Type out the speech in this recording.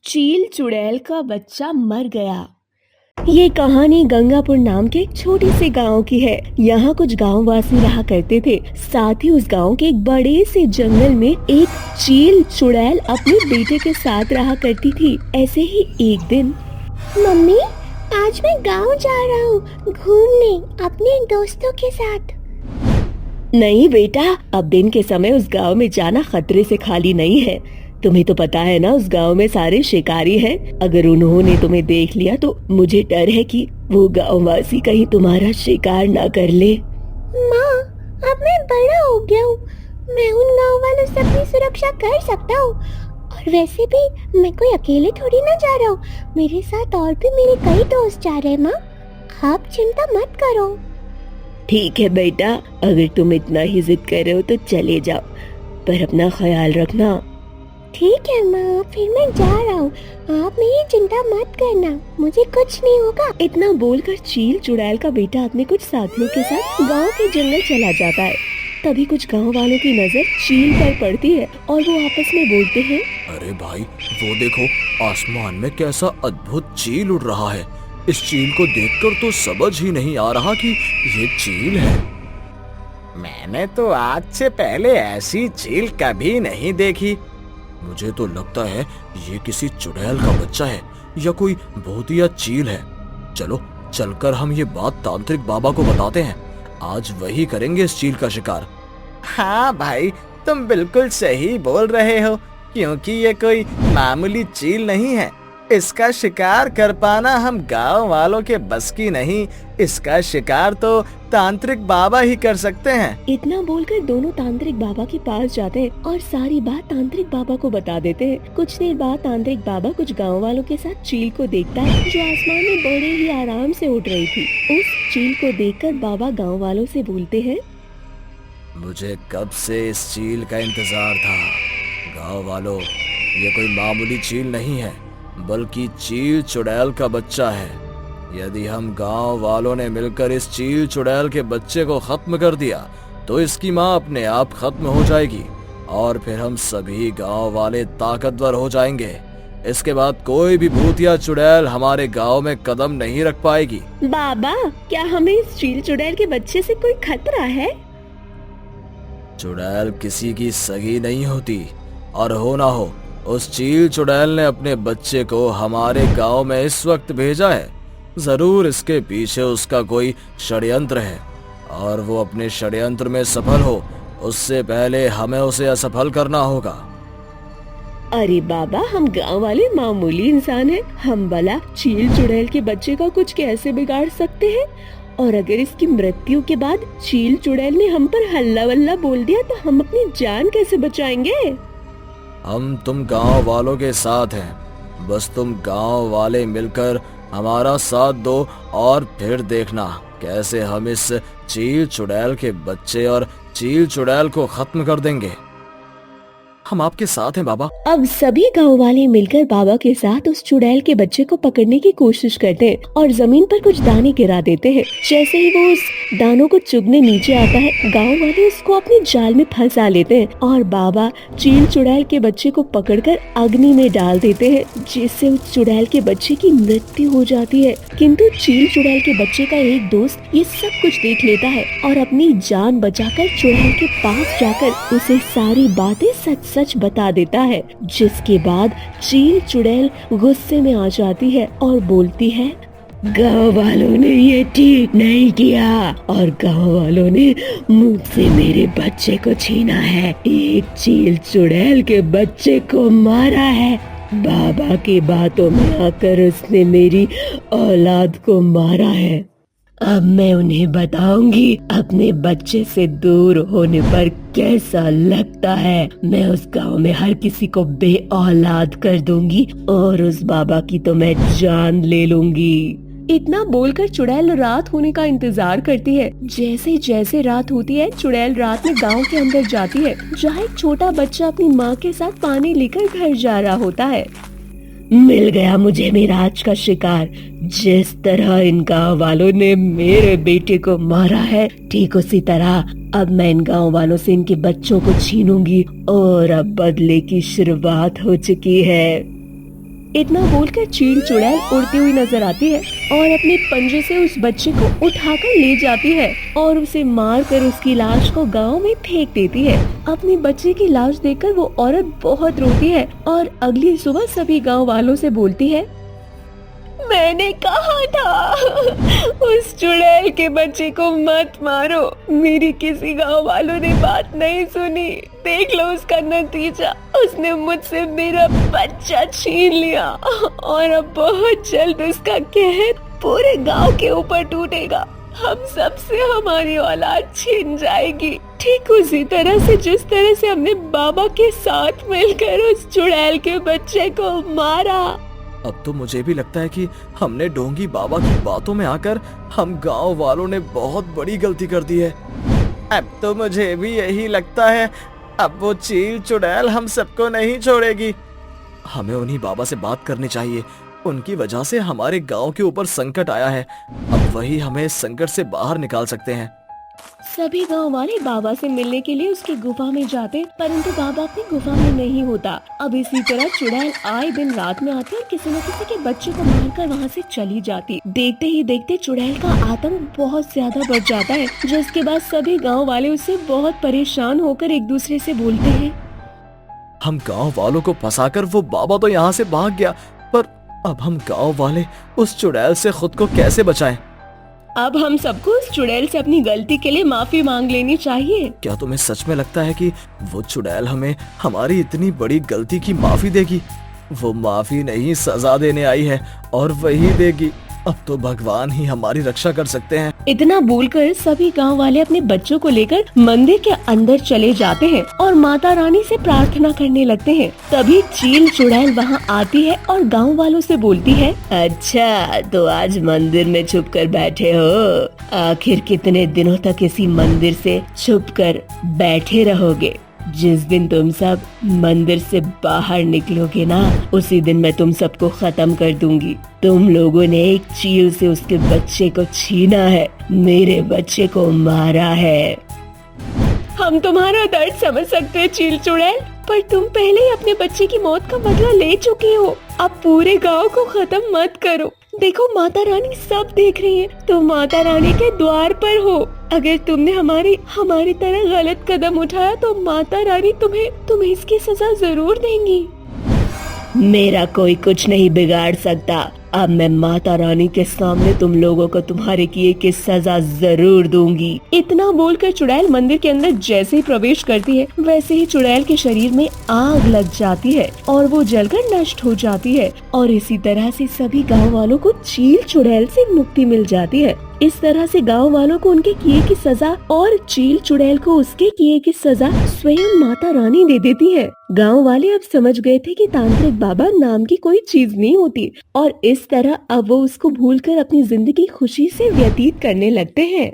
चील चुड़ैल का बच्चा मर गया। ये कहानी गंगापुर नाम के एक छोटे से गांव की है। यहाँ कुछ गांववासी रहा करते थे। साथ ही उस गांव के एक बड़े से जंगल में एक चील चुड़ैल अपने बेटे के साथ रहा करती थी। ऐसे ही एक दिन, मम्मी, आज मैं गांव जा रहा हूँ घूमने अपने दोस्तों के साथ। नहीं बेटा, अब दिन के समय उस गांव में जाना खतरे से खाली नहीं है। तुम्हें तो पता है ना, उस गांव में सारे शिकारी हैं। अगर उन्होंने तुम्हें देख लिया तो मुझे डर है कि वो गांववासी कहीं तुम्हारा शिकार ना कर ले। माँ, अब मैं बड़ा हो गया हूँ, मैं उन गांव वालों से अपनी सुरक्षा कर सकता हूँ। और वैसे भी मैं कोई अकेले थोड़ी ना जा रहा हूँ, मेरे साथ और भी मेरे कई दोस्त जा रहे हैं। माँ, आप चिंता मत करो। ठीक है बेटा, अगर तुम इतना ही जिद कर रहे हो तो चले जाओ, पर अपना ख्याल रखना। ठीक है माँ, फिर मैं जा रहा हूँ, आप मेरी चिंता मत करना, मुझे कुछ नहीं होगा। इतना बोलकर चील चुड़ैल का बेटा अपने कुछ साथियों के साथ गांव के जंगल चला जाता है। तभी कुछ गांव वालों की नजर चील पर पड़ती है और वो आपस में बोलते हैं, अरे भाई, वो देखो, आसमान में कैसा अद्भुत चील उड़ रहा है। इस चील को देखकर तो समझ ही नहीं आ रहा कि ये चील है। मैंने तो आज से पहले ऐसी चील कभी नहीं देखी। मुझे तो लगता है ये किसी चुड़ैल का बच्चा है या कोई भूतिया चील है। चलो चलकर हम ये बात तांत्रिक बाबा को बताते हैं। आज वही करेंगे इस चील का शिकार। हाँ भाई, तुम बिल्कुल सही बोल रहे हो, क्योंकि ये कोई मामूली चील नहीं है। इसका शिकार कर पाना हम गांव वालों के बस की नहीं, इसका शिकार तो तांत्रिक बाबा ही कर सकते हैं। इतना बोलकर दोनों तांत्रिक बाबा के पास जाते हैं और सारी बात तांत्रिक बाबा को बता देते हैं। कुछ देर बाद तांत्रिक बाबा कुछ गांव वालों के साथ चील को देखता है जो आसमान में बड़े ही आराम से उड़ रही थी। उस चील को देखकर बाबा गांव वालों से बोलते हैं, मुझे कब से इस चील का इंतजार था। गांव वालों, ये कोई मामूली चील नहीं है, बल्कि चील चुड़ैल का बच्चा है। यदि हम गांव वालों ने मिलकर इस चील चुड़ैल के बच्चे को खत्म कर दिया तो इसकी माँ अपने आप खत्म हो जाएगी और फिर हम सभी गांव वाले ताकतवर हो जाएंगे। इसके बाद कोई भी भूतिया चुड़ैल हमारे गांव में कदम नहीं रख पाएगी। बाबा, क्या हमें इस चील चुड़ैल के बच्चे से कोई खतरा है? चुड़ैल किसी की सगी नहीं होती, और हो ना हो, उस चील चुड़ैल ने अपने बच्चे को हमारे गांव में इस वक्त भेजा है। जरूर इसके पीछे उसका कोई षड्यंत्र है, और वो अपने षड्यंत्र में सफल हो उससे पहले हमें उसे असफल करना होगा। अरे बाबा, हम गांव वाले मामूली इंसान हैं, हम भला चील चुड़ैल के बच्चे का कुछ कैसे बिगाड़ सकते हैं? और अगर इसकी मृत्यु के बाद चील चुड़ैल ने हम पर हल्ला वल्ला बोल दिया तो हम अपनी जान कैसे बचाएंगे? हम तुम गांव वालों के साथ हैं, बस तुम गांव वाले मिलकर हमारा साथ दो और फिर देखना कैसे हम इस चील चुड़ैल के बच्चे और चील चुड़ैल को खत्म कर देंगे। हम आपके साथ हैं बाबा। अब सभी गांव वाले मिलकर बाबा के साथ उस चुड़ैल के बच्चे को पकड़ने की कोशिश करते हैं और जमीन पर कुछ दाने गिरा देते हैं। जैसे ही वो उस दानों को चुगने नीचे आता है, गांव वाले उसको अपने जाल में फंसा लेते हैं और बाबा चील चुड़ैल के बच्चे को पकड़कर अग्नि में डाल देते हैं, जिससे उस चुड़ैल के बच्चे की मृत्यु हो जाती है। किंतु चील चुड़ैल के बच्चे का एक दोस्त ये सब कुछ देख लेता है और अपनी जान बचाकर चुड़ैल के पास जाकर उसे सारी बातें सच सच बता देता है। जिसके बाद चील चुड़ैल गुस्से में आ जाती है और बोलती है, गांव वालों ने ये ठीक नहीं किया और गांव वालों ने मुझसे मेरे बच्चे को छीना है। एक चील चुड़ैल के बच्चे को मारा है। बाबा की बातों में आकर उसने मेरी औलाद को मारा है। अब मैं उन्हें बताऊंगी अपने बच्चे से दूर होने पर कैसा लगता है। मैं उस गांव में हर किसी को बे औलाद कर दूंगी और उस बाबा की तो मैं जान ले लूंगी। इतना बोलकर चुड़ैल रात होने का इंतजार करती है। जैसे जैसे रात होती है, चुड़ैल रात में गांव के अंदर जाती है, जहाँ एक छोटा बच्चा अपनी माँ के साथ पानी लेकर घर जा रहा होता है। मिल गया मुझे मेरा आज का शिकार। जिस तरह इन गाँव वालों ने मेरे बेटे को मारा है, ठीक उसी तरह अब मैं इन गाँव वालों से इनके बच्चों को छीनूंगी और अब बदले की शुरुआत हो चुकी है। इतना बोलकर चील चुड़ैल उड़ती हुई नजर आती है और अपने पंजे से उस बच्चे को उठाकर ले जाती है और उसे मार कर उसकी लाश को गांव में फेंक देती है। अपने बच्चे की लाश देखकर वो औरत बहुत रोती है और अगली सुबह सभी गांव वालों से बोलती है, मैंने कहा था उस चुड़ैल के बच्चे को मत मारो। मेरी किसी गांव वालों ने बात नहीं सुनी। देख लो उसका नतीजा, उसने मुझसे मेरा बच्चा छीन लिया और अब बहुत जल्द उसका कहर पूरे गांव के ऊपर टूटेगा। हम सबसे हमारी औलाद छीन जाएगी। ठीक उसी तरह से जिस तरह से हमने बाबा के साथ मिलकर उस चुड़ैल के बच्चे को मारा। अब तो मुझे भी लगता है कि हमने ढोंगी बाबा की बातों में आकर हम गांव वालों ने बहुत बड़ी गलती कर दी है। अब तो मुझे भी यही लगता है। अब वो चील चुड़ैल हम सबको नहीं छोड़ेगी। हमें उन्हीं बाबा से बात करनी चाहिए। उनकी वजह से हमारे गांव के ऊपर संकट आया है। अब वही हमें इस संकट से बाहर निकाल सकते हैं। सभी गांव वाले बाबा से मिलने के लिए उसकी गुफा में जाते, परंतु बाबा अपनी गुफा में नहीं होता। अब इसी तरह चुड़ैल आए दिन रात में आती और किसी न किसी के बच्चे को मारकर वहाँ से चली जाती। देखते ही देखते चुड़ैल का आतंक बहुत ज्यादा बढ़ जाता है, जिसके बाद सभी गाँव वाले उससे बहुत परेशान होकर एक दूसरे से बोलते हैं, हम गांव वालों को फंसाकर वो बाबा तो यहाँ से भाग गया, पर अब हम गांव वाले उस चुड़ैल से खुद को कैसे बचाएं? अब हम सबको उस चुड़ैल से अपनी गलती के लिए माफी मांग लेनी चाहिए। क्या तुम्हें सच में लगता है कि वो चुड़ैल हमें हमारी इतनी बड़ी गलती की माफी देगी? वो माफी नहीं, सजा देने आई है और वही देगी। अब तो भगवान ही हमारी रक्षा कर सकते हैं। इतना बोलकर सभी गांव वाले अपने बच्चों को लेकर मंदिर के अंदर चले जाते हैं और माता रानी से प्रार्थना करने लगते हैं। तभी चील चुड़ैल वहां आती है और गांव वालों से बोलती है, अच्छा तो आज मंदिर में छुप कर बैठे हो। आखिर कितने दिनों तक इसी मंदिर से छुप कर बैठे रहोगे? जिस दिन तुम सब मंदिर से बाहर निकलोगे ना, उसी दिन मैं तुम सबको खत्म कर दूंगी। तुम लोगों ने एक चील से उसके बच्चे को छीना है, मेरे बच्चे को मारा है। हम तुम्हारा दर्द समझ सकते हैं चील चुड़ैल, पर तुम पहले ही अपने बच्चे की मौत का बदला ले चुके हो। अब पूरे गांव को खत्म मत करो। देखो माता रानी सब देख रही है, तुम माता रानी के द्वार पर हो। अगर तुमने हमारी तरह गलत कदम उठाया तो माता रानी तुम्हें इसकी सजा जरूर देंगी। मेरा कोई कुछ नहीं बिगाड़ सकता। अब मैं माता रानी के सामने तुम लोगों को तुम्हारे किए की सजा जरूर दूंगी। इतना बोलकर चुड़ैल मंदिर के अंदर जैसे ही प्रवेश करती है, वैसे ही चुड़ैल के शरीर में आग लग जाती है और वो जलकर नष्ट हो जाती है। और इसी तरह से सभी गांव वालों को चील चुड़ैल से मुक्ति मिल जाती है। इस तरह से गांव वालों को उनके किए की सजा और चील चुड़ैल को उसके किए की सजा स्वयं माता रानी दे देती है। गांव वाले अब समझ गए थे कि तांत्रिक बाबा नाम की कोई चीज नहीं होती और इस तरह अब वो उसको भूलकर अपनी जिंदगी खुशी से व्यतीत करने लगते हैं।